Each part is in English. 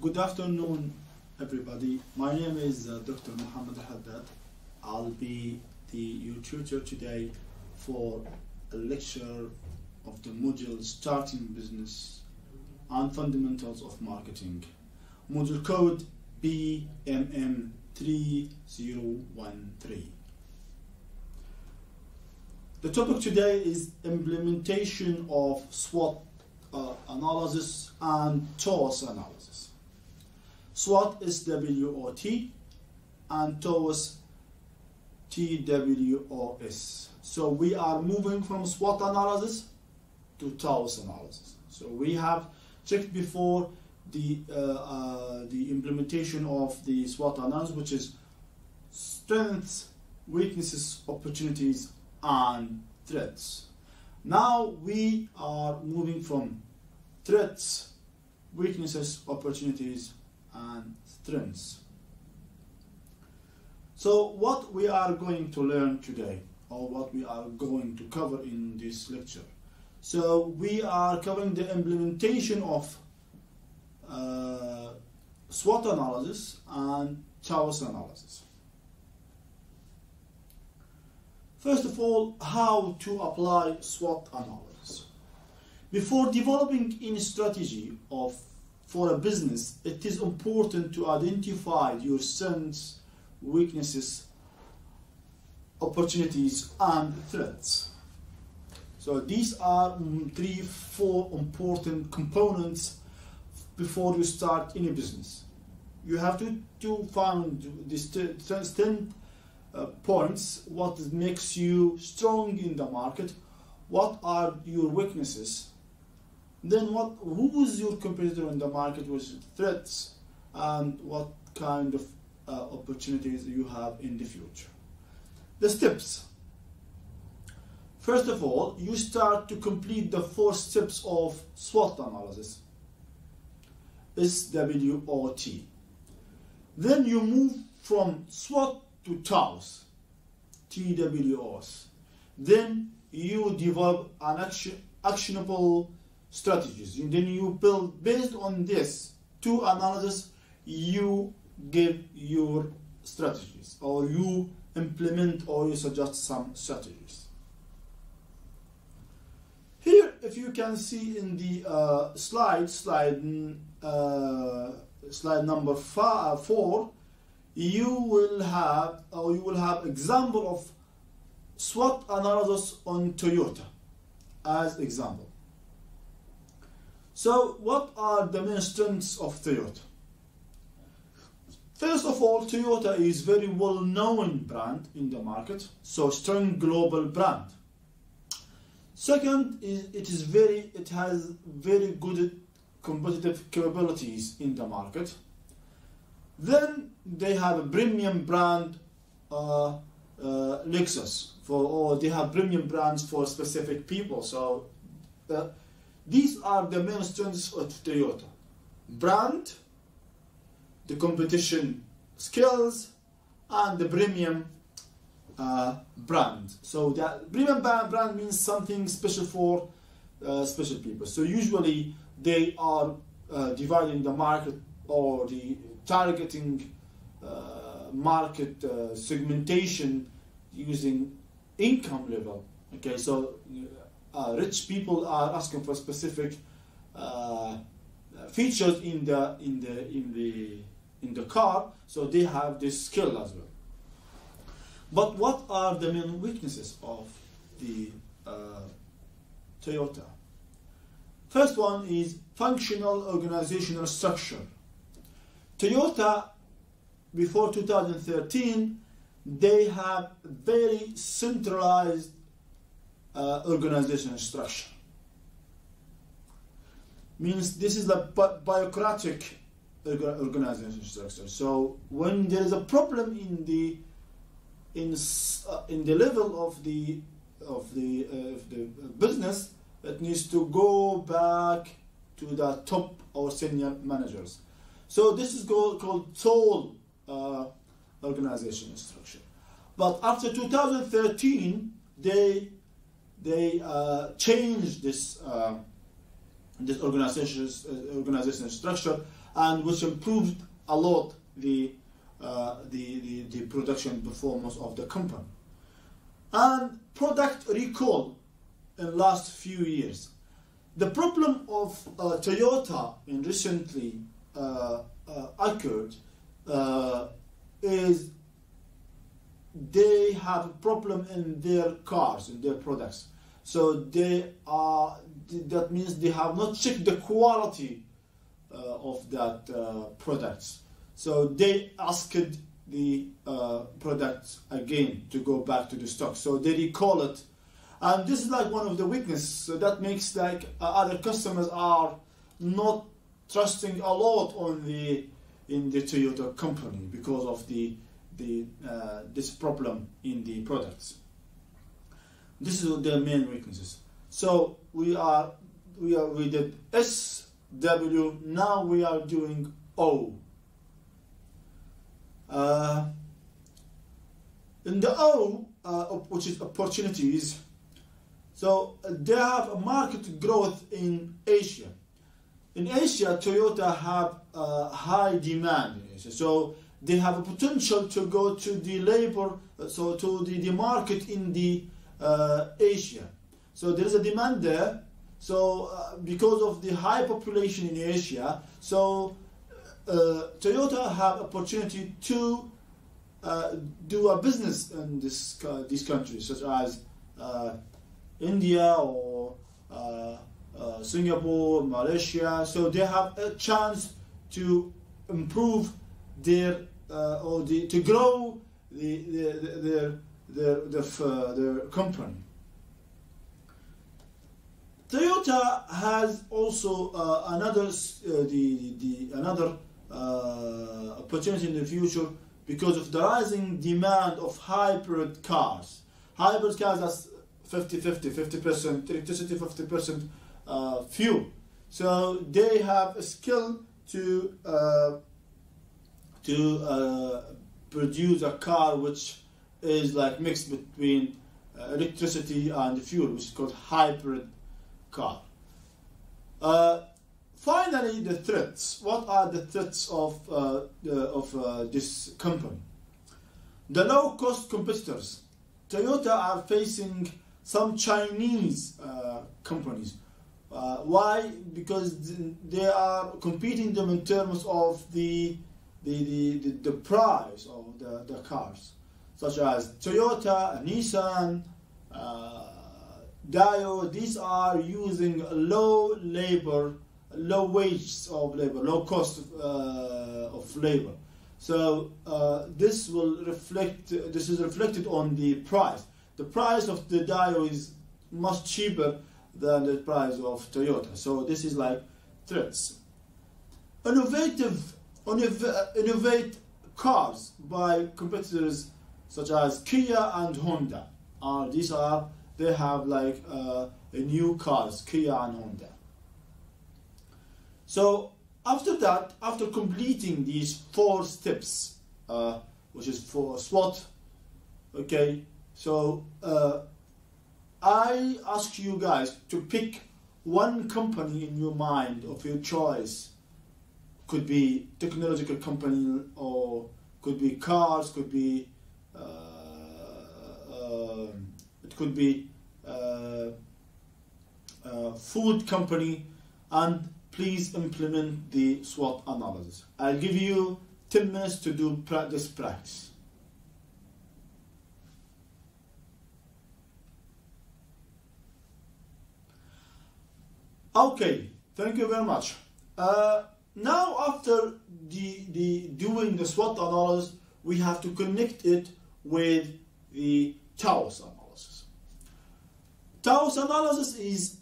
Good afternoon, everybody. My name is Dr. Muhammad Haddad. I'll be your tutor today for a lecture of the module Starting Business and Fundamentals of Marketing, module code BMM3013. The topic today is implementation of Swot analysis and TOWS analysis. Swot is SWOT and TOWS TWOS. So we are moving from SWOT analysis to TOWS analysis. So we have checked before the implementation of the SWOT analysis, which is strengths, weaknesses, opportunities, and threats. Now we are moving from threats, weaknesses, opportunities, and strengths. So what we are going to learn today, or what we are going to cover in this lecture. So we are covering the implementation of SWOT analysis and TOWS analysis. First of all, how to apply SWOT analysis. Before developing any strategy for a business, it is important to identify your strengths, weaknesses, opportunities, and threats. So these are 3-4 important components before you start any business. You have to find these 10 points, what makes you strong in the market, what are your weaknesses, then who is your competitor in the market with threats, and what kind of opportunities you have in the future. The steps. First of all, you start to complete the 4 steps of SWOT analysis, SWOT. Then you move from SWOT to TOWS, TWOS. Then you develop an actionable strategies. And then you build, based on this 2 analysis, you give your strategies, or you implement, or you suggest some strategies. Here, if you can see in the slide number 4, you will have example of SWOT analysis on Toyota as example. So what are the main strengths of Toyota? First of all, Toyota is very well-known brand in the market, so strong global brand. Second, it has very good competitive capabilities in the market. Then they have a premium brand, Lexus, or they have premium brands for specific people. So these are the main strengths of Toyota: brand, the competition skills, and the premium brand. So that premium brand means something special for special people. So usually they are dividing the market, or the targeting market segmentation using income level. Okay, so rich people are asking for specific features in the car, so they have this skill as well. But what are the main weaknesses of the Toyota? First one is functional organizational structure. Toyota, before 2013, they have very centralized organizational structure. Means this is the bureaucratic organizational structure. So when there is a problem in the level of the business, it needs to go back to the top or senior managers. So this is called sole organizational structure. But after 2013, they changed this this organizational structure, and which improved a lot the production performance of the company. And product recall in last few years. The problem of Toyota in recently occurred is they have a problem in their cars, in their products. So that means they have not checked the quality of that products. So they asked the products again to go back to the stock. So they recall it, and this is like one of the weaknesses. So that makes like other customers are not trusting a lot on in the Toyota company because of this problem in the products. This is their main weaknesses. So we did S, W. Now we are doing O. In the O, which is opportunities, so they have a market growth in Asia. In Asia, Toyota have high demand in Asia, so they have a potential to go to the labor, so to the market in the Asia. So there is a demand there. So because of the high population in Asia, so Toyota have opportunity to do a business in these countries, such as India or Singapore, Malaysia. So they have a chance to improve their to grow their company. Toyota has also another opportunity in the future because of the rising demand of hybrid cars. Hybrid cars are 50% electricity, 50% fuel. So they have a skill to produce a car which is like mixed between electricity and fuel, which is called hybrid car. Finally, the threats. What are the threats of this company? The low-cost competitors. Toyota are facing some Chinese companies. Why? Because they are competing them in terms of the price of the cars, such as Toyota, Nissan, Dio. These are using low wages of labor, low cost of labor. So this is reflected on the price. The price of the Dio is much cheaper than the price of Toyota. So this is like threats. Innovate cars by competitors such as Kia and Honda. They have like new cars, Kia and Honda. So after that, after completing these 4 steps, which is for SWOT, okay, so I ask you guys to pick one company in your mind of your choice. Could be technological company, or could be cars, could be it could be food company, and please implement the SWOT analysis. I'll give you 10 minutes to do this practice. Okay, thank you very much. Now, after doing the SWOT analysis, we have to connect it with the TAOS analysis. TAOS analysis is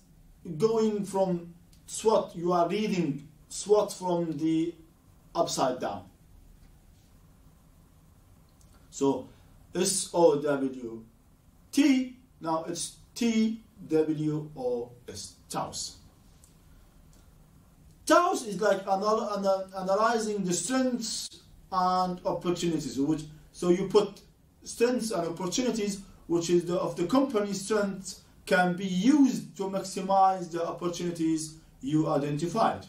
going from SWOT. You are reading SWOT from the upside down. So SOWT, now it's TWOS, TAOS. TAOS is like analyzing the strengths and opportunities. So you put strengths and opportunities, which is of the company's strengths, can be used to maximize the opportunities you identified.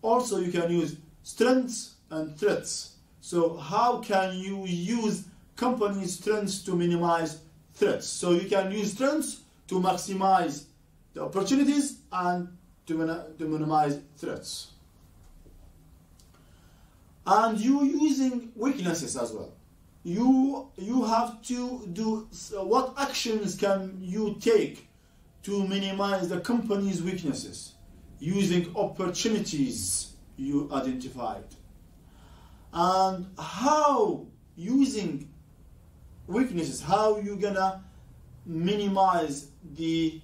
Also, you can use strengths and threats. So how can you use company's strengths to minimize threats? So you can use strengths to maximize the opportunities and to minimize threats. And you using weaknesses as well. You have to do what actions can you take to minimize the company's weaknesses using opportunities you identified. And how using weaknesses, how you gonna minimize the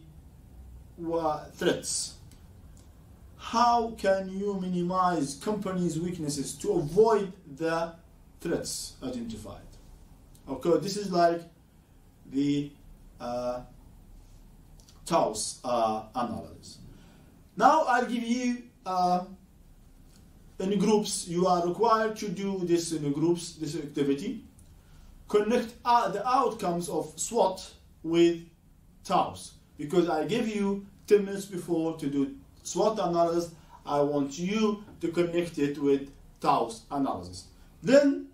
threats. How can you minimize companies' weaknesses to avoid the threats identified? Okay, this is like the TAOS analysis. Now I'll give you in groups. You are required to do this in groups, this activity. Connect the outcomes of SWOT with TAOS, because I give you 10 minutes before to do SWOT analysis. I want you to connect it with TAOS analysis. Then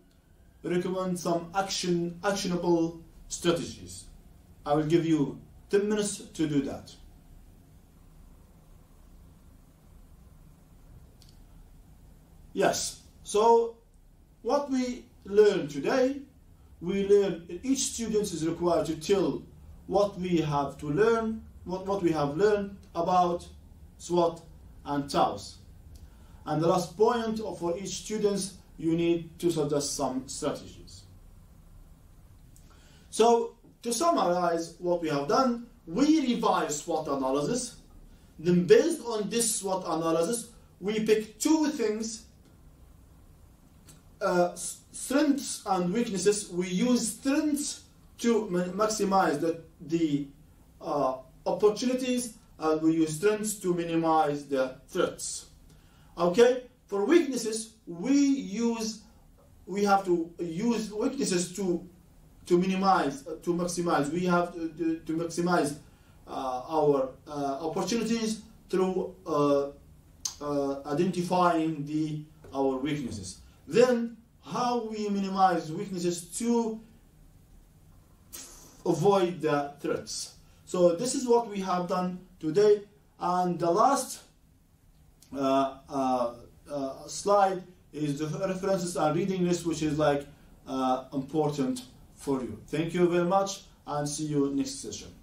recommend some actionable strategies. I will give you 10 minutes to do that. Yes, so what we learned today, we learned each student is required to tell what we have to learn, what we have learned about SWOT and TAOS. And the last point for each student, you need to suggest some strategies. So to summarize what we have done, we revised SWOT analysis. Then based on this SWOT analysis, we pick two things, strengths and weaknesses. We use strengths to maximize the opportunities, and we use strengths to minimize the threats. Okay, for weaknesses, we have to use weaknesses to minimize, to maximize. We have to maximize our opportunities through identifying our weaknesses. Then how we minimize weaknesses to avoid the threats. So this is what we have done today. And the last slide is the references and reading list, which is like important for you. Thank you very much, and see you next session.